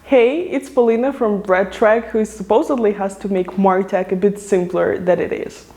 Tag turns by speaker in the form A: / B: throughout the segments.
A: Hey, it's Polina from RedTrack, who supposedly has to make MarTech a bit simpler than it is.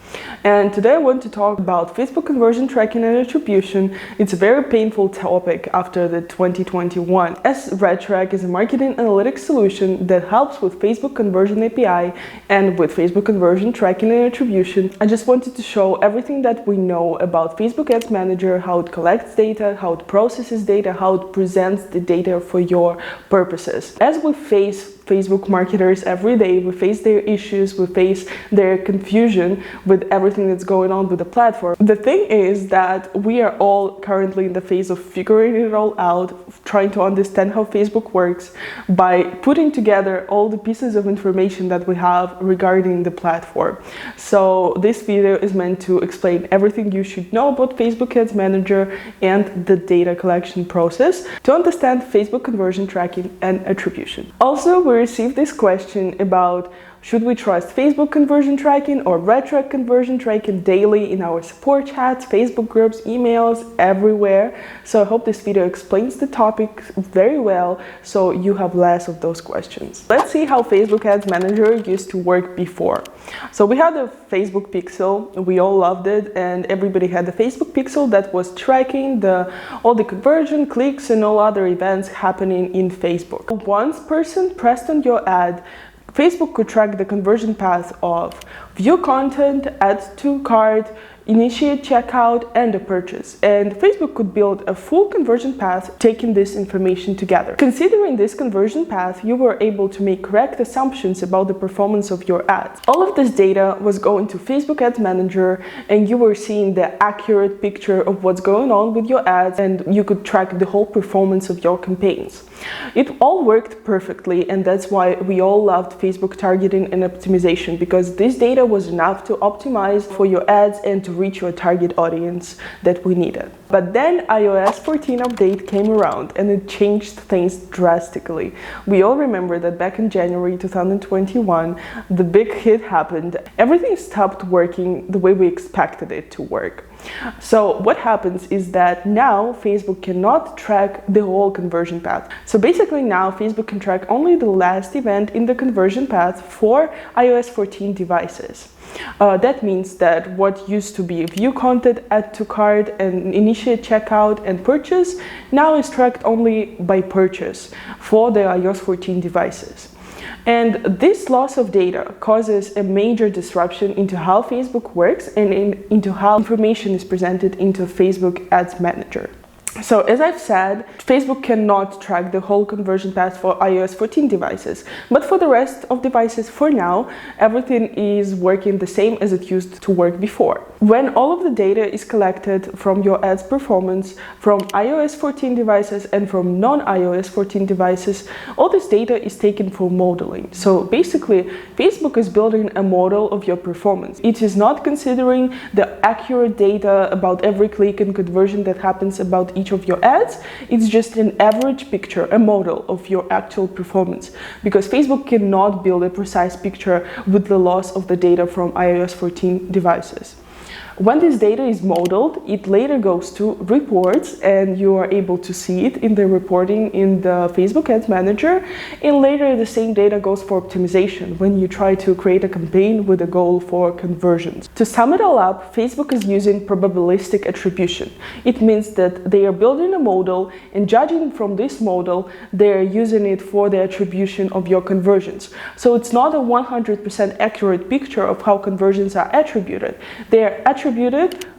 A: And today I want to talk about Facebook conversion tracking and attribution. It's a very painful topic after the 2021, as RedTrack is a marketing analytics solution that helps with Facebook conversion API and with Facebook conversion tracking and attribution. I just wanted to show everything that we know about Facebook Ads Manager, how it collects data, how it processes data, how it presents the data for your purposes. As we face Facebook marketers every day, we face their issues, we face their confusion with everything that's going on with the platform. The thing is that we are all currently in the phase of figuring it all out, trying to understand how Facebook works by putting together all the pieces of information that we have regarding the platform. So this video is meant to explain everything you should know about Facebook Ads Manager and the data collection process to understand Facebook conversion tracking and attribution. Also, we received this question about should we trust Facebook conversion tracking or RedTrack conversion tracking daily in our support chats, Facebook groups, emails, everywhere. So I hope this video explains the topic very well so you have less of those questions. Let's see how Facebook Ads Manager used to work before. So we had a Facebook pixel, we all loved it, and everybody had the Facebook pixel that was tracking all the conversion, clicks, and all other events happening in Facebook. Once person pressed on your ad, Facebook could track the conversion path of view content, add to cart, initiate checkout, and a purchase. And Facebook could build a full conversion path taking this information together. Considering this conversion path, you were able to make correct assumptions about the performance of your ads. All of this data was going to Facebook Ads Manager, and you were seeing the accurate picture of what's going on with your ads, and you could track the whole performance of your campaigns. It all worked perfectly, and that's why we all loved Facebook targeting and optimization, because this data was enough to optimize for your ads and to reach your target audience that we needed. But then iOS 14 update came around and it changed things drastically. We all remember that back in January 2021, the big hit happened. Everything stopped working the way we expected it to work. So what happens is that now Facebook cannot track the whole conversion path. So basically now Facebook can track only the last event in the conversion path for iOS 14 devices. That means that what used to be view content, add to cart, and initiate checkout and purchase now is tracked only by purchase for the iOS 14 devices. And this loss of data causes a major disruption into how Facebook works and into how information is presented into Facebook Ads Manager. So as I've said, Facebook cannot track the whole conversion path for iOS 14 devices, but for the rest of devices for now, everything is working the same as it used to work before. When all of the data is collected from your ads performance, from iOS 14 devices and from non-iOS 14 devices, all this data is taken for modeling. So basically, Facebook is building a model of your performance. It is not considering the accurate data about every click and conversion that happens about each of your ads. It's just an average picture, a model of your actual performance, because Facebook cannot build a precise picture with the loss of the data from iOS 14 devices. When this data is modeled, it later goes to reports, and you are able to see it in the reporting in the Facebook Ads Manager. And later, the same data goes for optimization when you try to create a campaign with a goal for conversions. To sum it all up, Facebook is using probabilistic attribution. It means that they are building a model, and judging from this model, they are using it for the attribution of your conversions. So it's not a 100% accurate picture of how conversions are attributed. They are attributed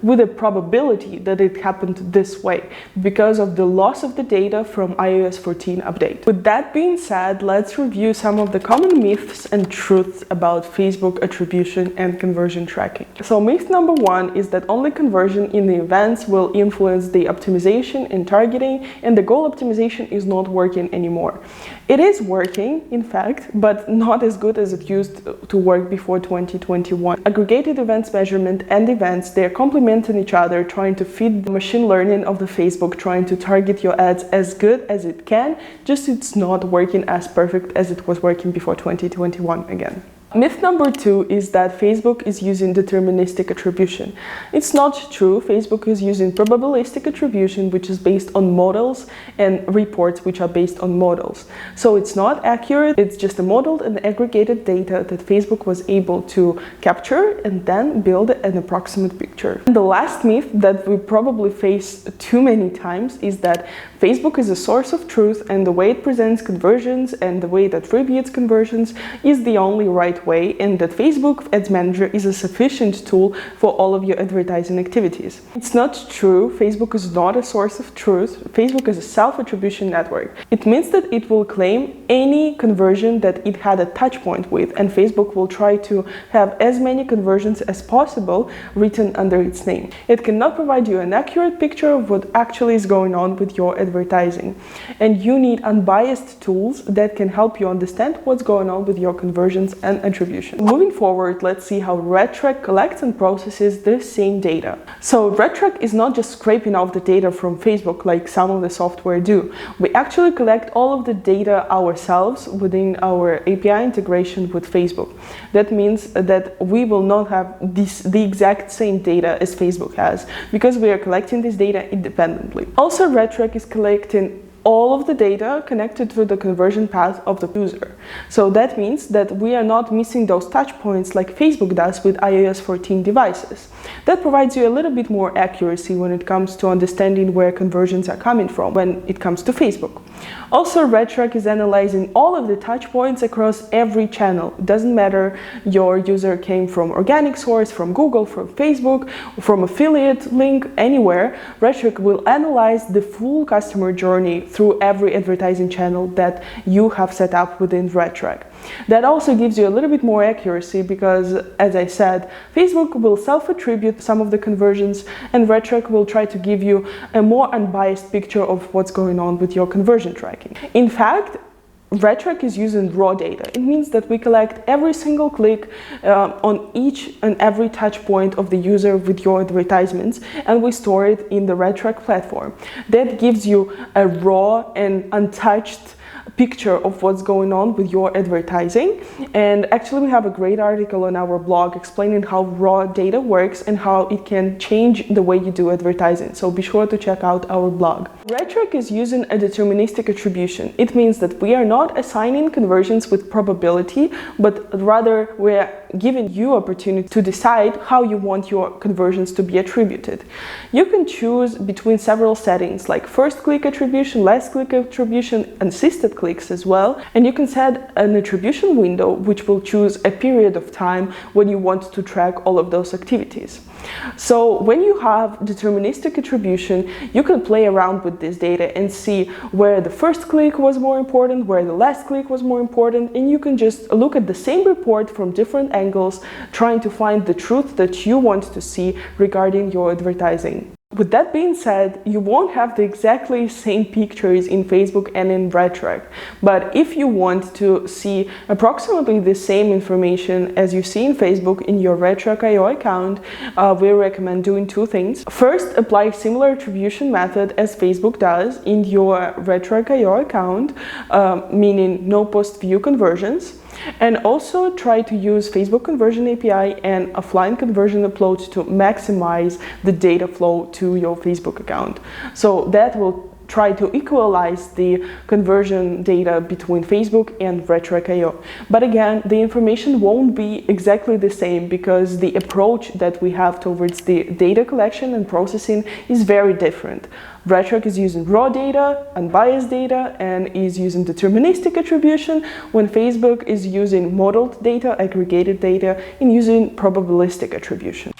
A: with a probability that it happened this way because of the loss of the data from iOS 14 update. With that being said, let's review some of the common myths and truths about Facebook attribution and conversion tracking. So myth number one is that only conversion in the events will influence the optimization and targeting, and the goal optimization is not working anymore. It is working, in fact, but not as good as it used to work before 2021. Aggregated events measurement and events, they're complementing each other, trying to feed the machine learning of the Facebook, trying to target your ads as good as it can, just it's not working as perfect as it was working before 2021 again. Myth number 2 is that Facebook is using deterministic attribution. It's not true. Facebook is using probabilistic attribution, which is based on models, and reports, which are based on models. So it's not accurate. It's just a modeled and aggregated data that Facebook was able to capture and then build an approximate picture. And the last myth that we probably face too many times is that Facebook is a source of truth, and the way it presents conversions and the way it attributes conversions is the only right way, and that Facebook Ads Manager is a sufficient tool for all of your advertising activities. It's not true. Facebook is not a source of truth. Facebook is a self-attribution network. It means that it will claim any conversion that it had a touch point with, and Facebook will try to have as many conversions as possible written under its name. It cannot provide you an accurate picture of what actually is going on with your advertising, and you need unbiased tools that can help you understand what's going on with your conversions and attribution. Moving forward, let's see how RedTrack collects and processes the same data. So RedTrack is not just scraping off the data from Facebook like some of the software do. We actually collect all of the data ourselves within our API integration with Facebook. That means that we will not have the exact same data as Facebook has, because we are collecting this data independently. Also, RedTrack is collecting all of the data connected to the conversion path of the user. So that means that we are not missing those touch points like Facebook does with iOS 14 devices. That provides you a little bit more accuracy when it comes to understanding where conversions are coming from when it comes to Facebook. Also, RedTrack is analyzing all of the touch points across every channel. It doesn't matter your user came from organic source, from Google, from Facebook, from affiliate link, anywhere. RedTrack will analyze the full customer journey through every advertising channel that you have set up within RedTrack. That also gives you a little bit more accuracy because, as I said, Facebook will self-attribute some of the conversions, and RedTrack will try to give you a more unbiased picture of what's going on with your conversion tracking. In fact, RedTrack is using raw data. It means that we collect every single click on each and every touch point of the user with your advertisements, and we store it in the RedTrack platform. That gives you a raw and untouched picture of what's going on with your advertising. And actually, we have a great article on our blog explaining how raw data works and how it can change the way you do advertising. So be sure to check out our blog. RedTrack is using a deterministic attribution. It means that we are not assigning conversions with probability, but rather we're giving you opportunity to decide how you want your conversions to be attributed. You can choose between several settings like first click attribution, last click attribution, assisted clicks as well, and you can set an attribution window which will choose a period of time when you want to track all of those activities. So when you have deterministic attribution, you can play around with this data and see where the first click was more important, where the last click was more important, and you can just look at the same report from different angles, trying to find the truth that you want to see regarding your advertising. With that being said, you won't have the exactly same pictures in Facebook and in RedTrack, but if you want to see approximately the same information as you see in Facebook in your RedTrack.io account, we recommend doing two things. First, apply similar attribution method as Facebook does in your RedTrack.io account, meaning no post-view conversions. And also try to use Facebook Conversion API and offline conversion uploads to maximize the data flow to your Facebook account. So that will try to equalize the conversion data between Facebook and RedTrack.io. But again, the information won't be exactly the same because the approach that we have towards the data collection and processing is very different. RedTrack is using raw data, unbiased data, and is using deterministic attribution, when Facebook is using modeled data, aggregated data, and using probabilistic attribution.